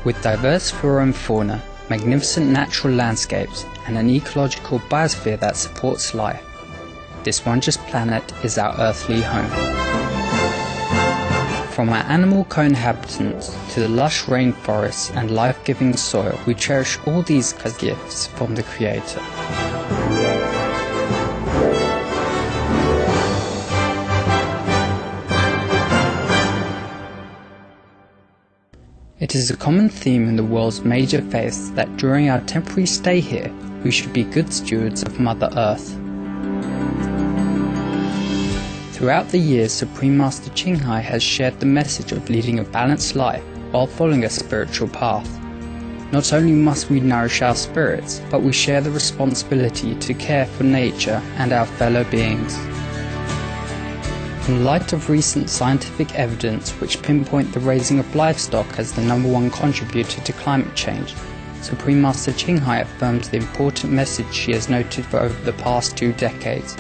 With diverse flora and fauna, magnificent natural landscapes, and an ecological biosphere that supports life, this wondrous planet is our earthly home. From our animal co-inhabitants to the lush rainforests and life-giving soil, we cherish all these gifts from the Creator. It is a common theme in the world's major faiths that during our temporary stay here, we should be good stewards of Mother Earth. Throughout the years, Supreme Master Ching Hai has shared the message of leading a balanced life while following a spiritual path. Not only must we nourish our spirits, but we share the responsibility to care for nature and our fellow beings. In light of recent scientific evidence which pinpoint the raising of livestock as the #1 contributor to climate change, Supreme Master Ching Hai affirms the important message she has noted for over the past 2 decades.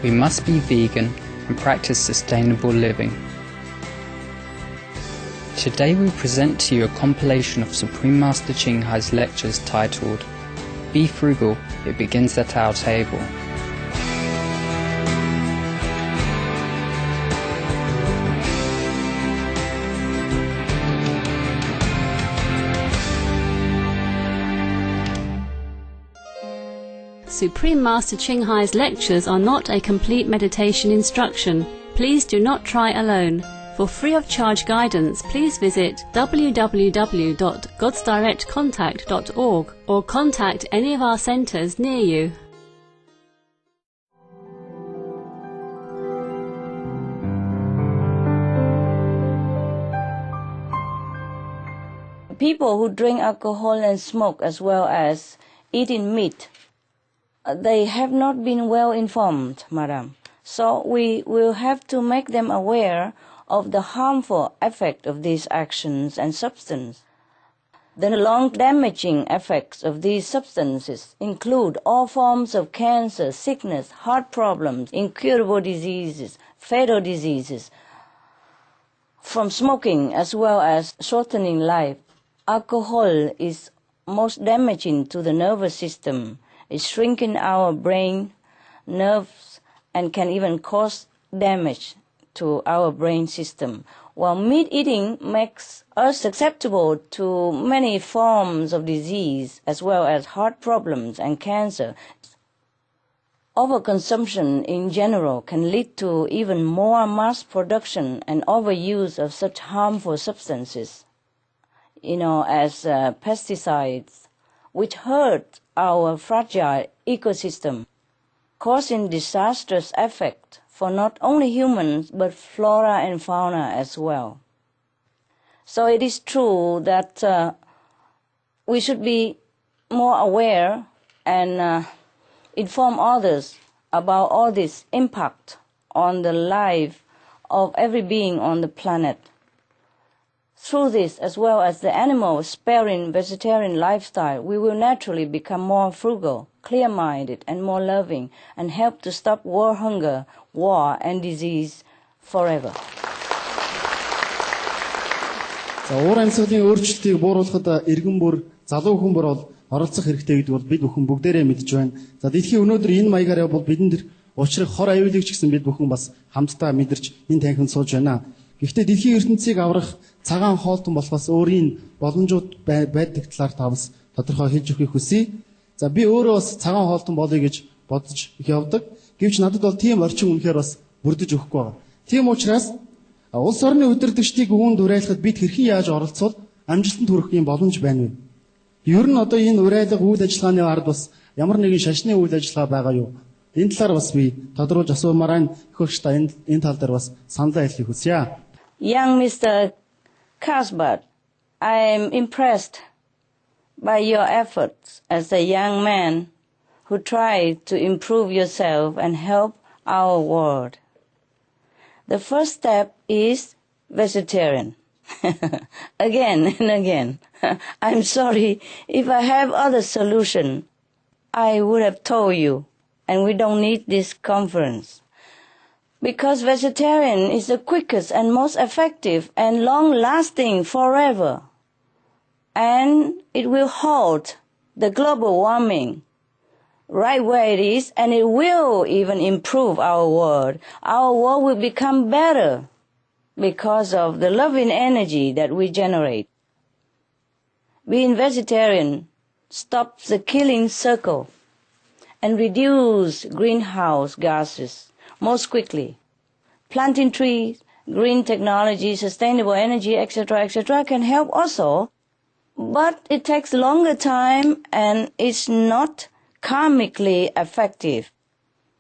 We must be vegan and practice sustainable living. Today we present to you a compilation of Supreme Master Ching Hai's lectures titled, Be Frugal, It Begins at Our Table. Supreme Master Ching Hai's lectures are not a complete meditation instruction. Please do not try alone. For free of charge guidance, please visit www.godsdirectcontact.org or contact any of our centers near you. People who drink alcohol and smoke as well as eating meat, they have not been well informed, madam. So we will have to make them aware of the harmful effect of these actions and substances. The long damaging effects of these substances include all forms of cancer, sickness, heart problems, incurable diseases, fatal diseases, from smoking as well as shortening life. Alcohol is most damaging to the nervous system. It's shrinking our brain, nerves, and can even cause damage to our brain system. While meat eating makes us susceptible to many forms of disease as well as heart problems and cancer, overconsumption in general can lead to even more mass production and overuse of such harmful substances, as pesticides, which hurt our fragile ecosystem, causing disastrous effect for not only humans but flora and fauna as well. So it is true that we should be more aware and inform others about all this impact on the life of every being on the planet. Through this, as well as the animal-sparing vegetarian lifestyle, we will naturally become more frugal, clear-minded, and more loving, and help to stop world hunger, war, and disease forever. За уур амьсгалын өөрчлөлтийг бууруулахад иргэн бүр, залуу хүн бүр бол оролцох хэрэгтэй гэдэг бол бид бүхэн бүгдээрээ мэдж байна. За дэлхийн өнөөдөр энэ маягаар бол бидэнд учрах хор аюулыг ч гэсэн бид бүхэн бас хамтдаа мэдэрч энэ танхимд сууж байна. Гэхдээ дэлхийн ертөнцийг аврах цагаан хоолтон болохоос өөрийн боломжууд байдаг талаар та бас тодорхой хэлж өгөхийг хүсье. За би өөрөө бас цагаан хоолтон болъё гэж бодож их явдаг. Гэвч надад бол тийм орчин үнэхээр бас бүрдэж өгөхгүй байна. Тийм учраас улс орны удирдагчдыг үүнд уриалахад бид хэрхэн яаж оролцвол амжилтанд хүрэх юм боломж байна вэ? Ер нь одоо энэ уриалга үйл ажиллагааны ард бас ямар нэгэн шашны үйл ажиллагаа байгаа юу? Энэ талаар бас би тодруулж асуумаар өгөхтэй энэ тал дээр бас санал хэлхийг хүсье. Young Mr. Casbert, I am impressed by your efforts as a young man who tried to improve yourself and help our world. The first step is vegetarian. Again and again. I'm sorry if I have other solution. I would have told you, and we don't need this conference. Because vegetarian is the quickest and most effective and long-lasting forever. and it will halt the global warming right where it is, and it will even improve our world. Our world will become better because of the loving energy that we generate. Being vegetarian stops the killing circle and reduce greenhouse gases most quickly. Planting trees, green technology, sustainable energy, etc., can help also, but it takes longer time and it's not karmically effective.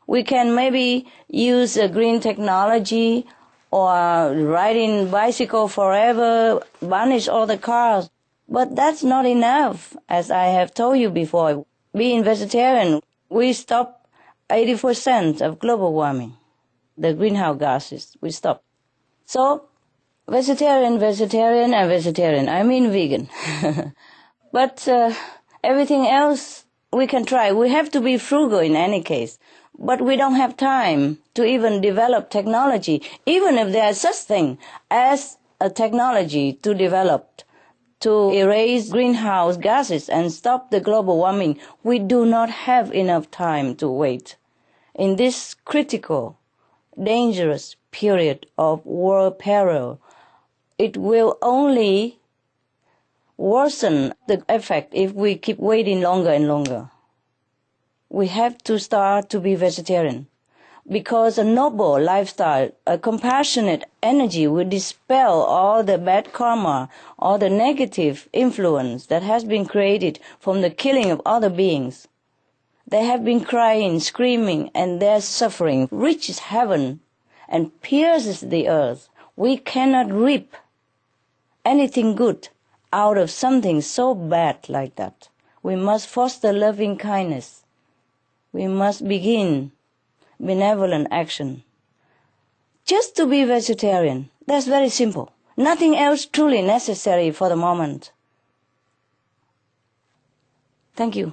We can maybe use a green technology or riding bicycle forever, banish all the cars, but that's not enough, as I have told you before. Being vegetarian, we stop 80% of global warming, the greenhouse gases, we stop. So, vegetarian, I mean vegan. But everything else we can try. We have to be frugal in any case. But we don't have time to even develop technology, even if there is such thing as a technology to develop to erase greenhouse gases and stop the global warming. We do not have enough time to wait. In this critical, dangerous period of world peril, it will only worsen the effect if we keep waiting longer and longer. We have to start to be vegetarian, because a noble lifestyle, a compassionate energy will dispel all the bad karma, all the negative influence that has been created from the killing of other beings. They have been crying, screaming, and their suffering reaches heaven and pierces the earth. We cannot reap anything good out of something so bad like that. We must foster loving kindness. We must begin benevolent action. Just to be vegetarian, that's very simple. Nothing else truly necessary for the moment. Thank you.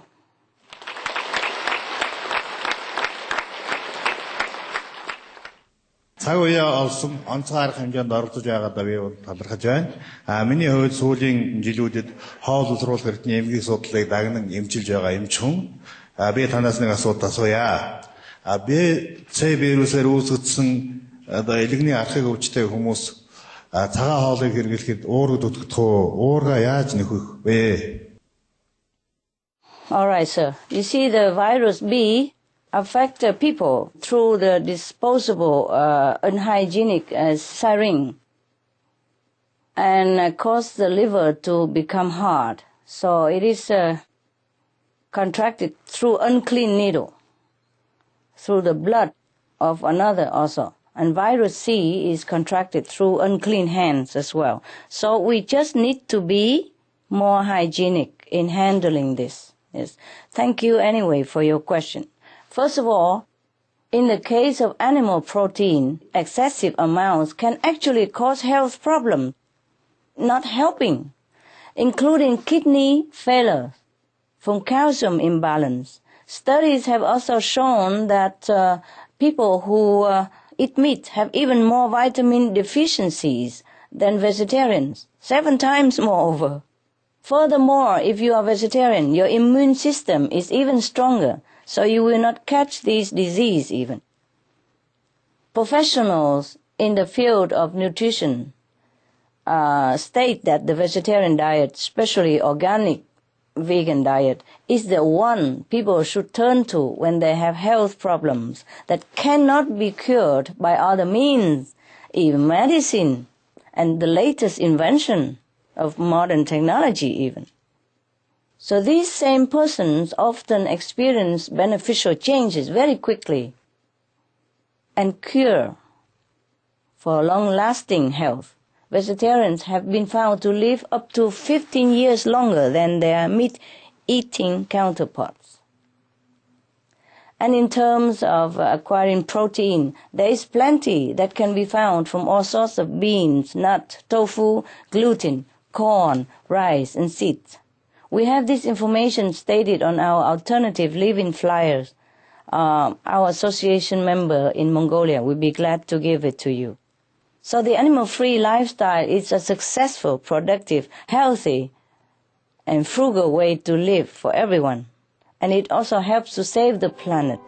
Цаг үеэ олсон онцгой арга хэмжээнд оролцож байгаадаа би талархаж байна. Миний хувьд сүүлийн жилүүдэд хоол уусруулах эртний эмгийн судлалыг дагнан эмчилж байгаа эмч хүн. Би танаас нэг асуулт асууя. С вирусээр үүсгэсэн элэгний архыг өвчтэй хүмүүс цагаан хоолыг хэрэглэхэд уургад өтгөх үү? Уурга яаж нөхөх вэ? All right, sir. You see, the virus B affect people through the disposable, unhygienic syringe and cause the liver to become hard. So it is contracted through unclean needle, through the blood of another also. And virus C is contracted through unclean hands as well. So we just need to be more hygienic in handling this. Yes. Thank you anyway for your question. First of all, in the case of animal protein, excessive amounts can actually cause health problems, not helping, including kidney failure from calcium imbalance. Studies have also shown that people who eat meat have even more vitamin deficiencies than vegetarians, 7 times moreover. Furthermore, if you are vegetarian, your immune system is even stronger, so you will not catch these diseases even. Professionals in the field of nutrition state that the vegetarian diet, especially organic vegan diet, is the one people should turn to when they have health problems that cannot be cured by other means, even medicine and the latest invention of modern technology even. So these same persons often experience beneficial changes very quickly and cure for long-lasting health. Vegetarians have been found to live up to 15 years longer than their meat-eating counterparts. And in terms of acquiring protein, there is plenty that can be found from all sorts of beans, nuts, tofu, gluten, corn, rice, and seeds. We have this information stated on our alternative living flyers. Our association member in Mongolia will be glad to give it to you. So the animal-free lifestyle is a successful, productive, healthy and frugal way to live for everyone. And it also helps to save the planet.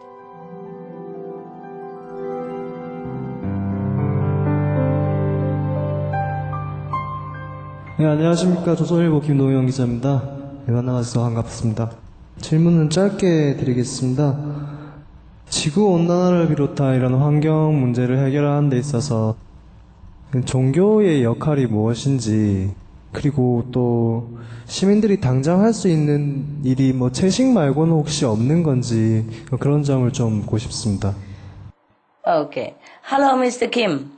네, 안녕하십니까. 조선일보 김동영 기자입니다. 네, 만나서 반갑습니다. 질문은 짧게 드리겠습니다. 지구온난화를 비롯한 이런 환경 문제를 해결하는 데 있어서 종교의 역할이 무엇인지, 그리고 또 시민들이 당장 할 수 있는 일이 채식 말고는 혹시 없는 건지 그런 점을 좀 묻고 싶습니다. Okay. Hello, Mr. Kim.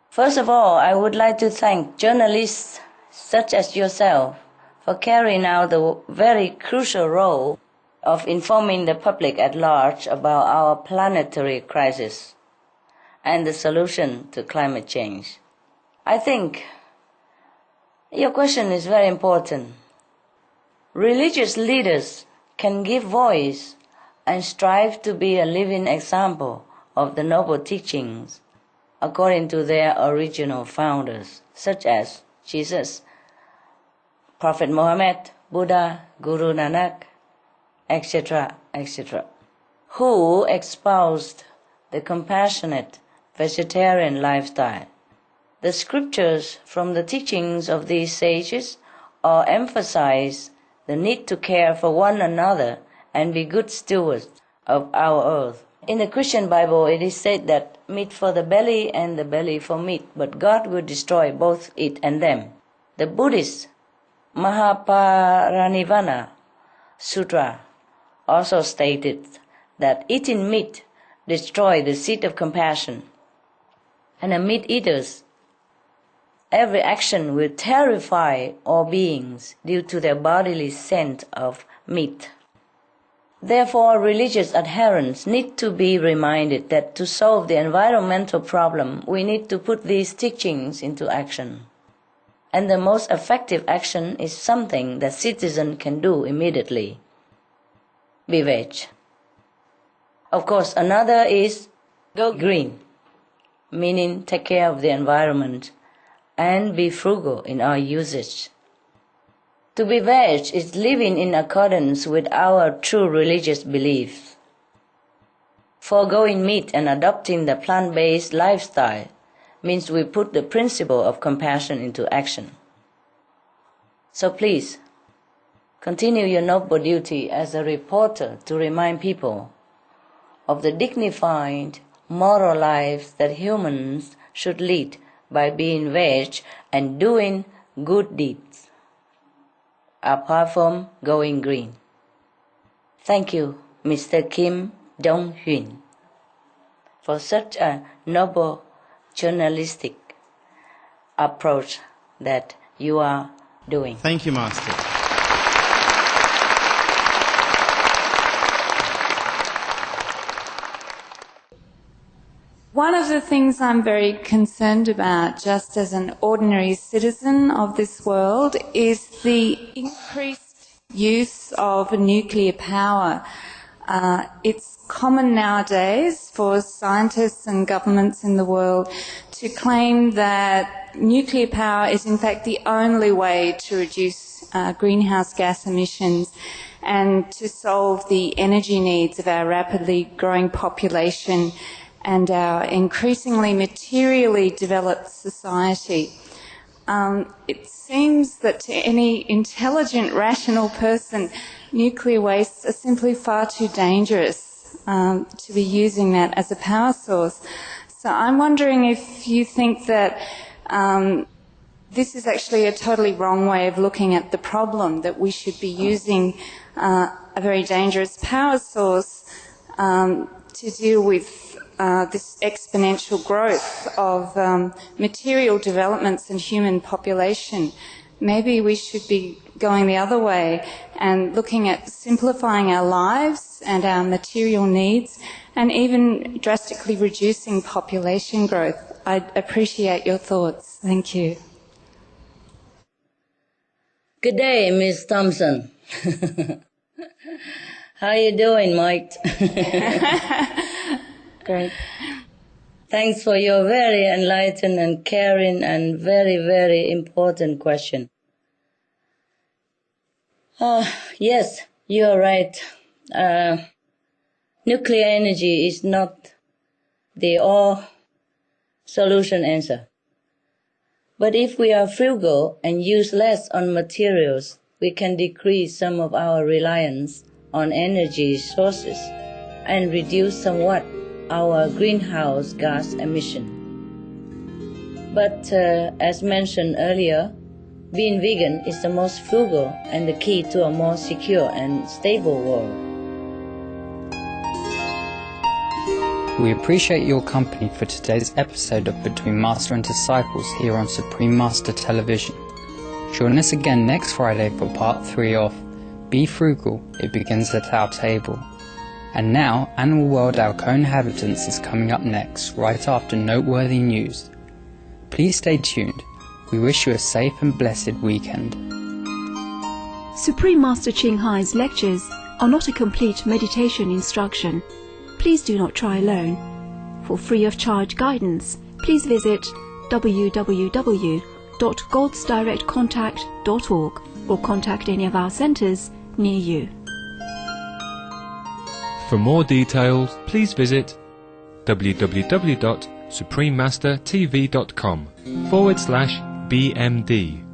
First of all, I would like to thank journalists such as yourself for carrying out the very crucial role of informing the public at large about our planetary crisis and the solution to climate change. I think your question is very important. Religious leaders can give voice and strive to be a living example of the noble teachings according to their original founders, such as Jesus, Prophet Muhammad, Buddha, Guru Nanak, etc., etc., who espoused the compassionate vegetarian lifestyle. The scriptures from the teachings of these sages all emphasize the need to care for one another and be good stewards of our earth. In the Christian Bible, it is said that meat for the belly and the belly for meat, but God will destroy both it and them. The Buddhist Mahaparinirvana Sutra also stated that eating meat destroys the seed of compassion, and the meat eaters, every action will terrify all beings due to their bodily scent of meat. Therefore, religious adherents need to be reminded that to solve the environmental problem, we need to put these teachings into action. And the most effective action is something that citizens can do immediately. Be veg. Of course, another is go green, meaning take care of the environment and be frugal in our usage. To be veg is living in accordance with our true religious beliefs. Foregoing meat and adopting the plant-based lifestyle means we put the principle of compassion into action. So please, continue your noble duty as a reporter to remind people of the dignified, moral lives that humans should lead by being veg and doing good deeds, apart from going green. Thank you, Mr. Kim Dong-hyun, for such a noble journalistic approach that you are doing. Thank you, Master. One of the things I'm very concerned about, just as an ordinary citizen of this world, is the increased use of nuclear power. It's common nowadays for scientists and governments in the world to claim that nuclear power is in fact the only way to reduce greenhouse gas emissions and to solve the energy needs of our rapidly growing population and our increasingly materially developed society. It seems that to any intelligent, rational person, nuclear wastes are simply far too dangerous to be using that as a power source. So I'm wondering if you think that this is actually a totally wrong way of looking at the problem, that we should be using a very dangerous power source to deal with this exponential growth of material developments and human population. Maybe we should be going the other way and looking at simplifying our lives and our material needs and even drastically reducing population growth. I'd appreciate your thoughts. Thank you. Good day, Miss Thompson. How you doing, Mike? Great. Thanks for your very enlightened and caring and very, very important question. Yes, you're right. Nuclear energy is not the all solution answer. But if we are frugal and use less on materials, we can decrease some of our reliance on energy sources and reduce somewhat our greenhouse gas emission. But as mentioned earlier, being vegan is the most frugal and the key to a more secure and stable world. We appreciate your company for today's episode of Between Master and Disciples here on Supreme Master Television. Join us again next Friday for part 3 of Be Frugal, It Begins at Our Table. And now, Animal World Our Co-Inhabitants is coming up next, right after noteworthy news. Please stay tuned. We wish you a safe and blessed weekend. Supreme Master Ching Hai's lectures are not a complete meditation instruction. Please do not try alone. For free of charge guidance, please visit www.godsdirectcontact.org or contact any of our centers near you. For more details, please visit www.suprememastertv.com/BMD.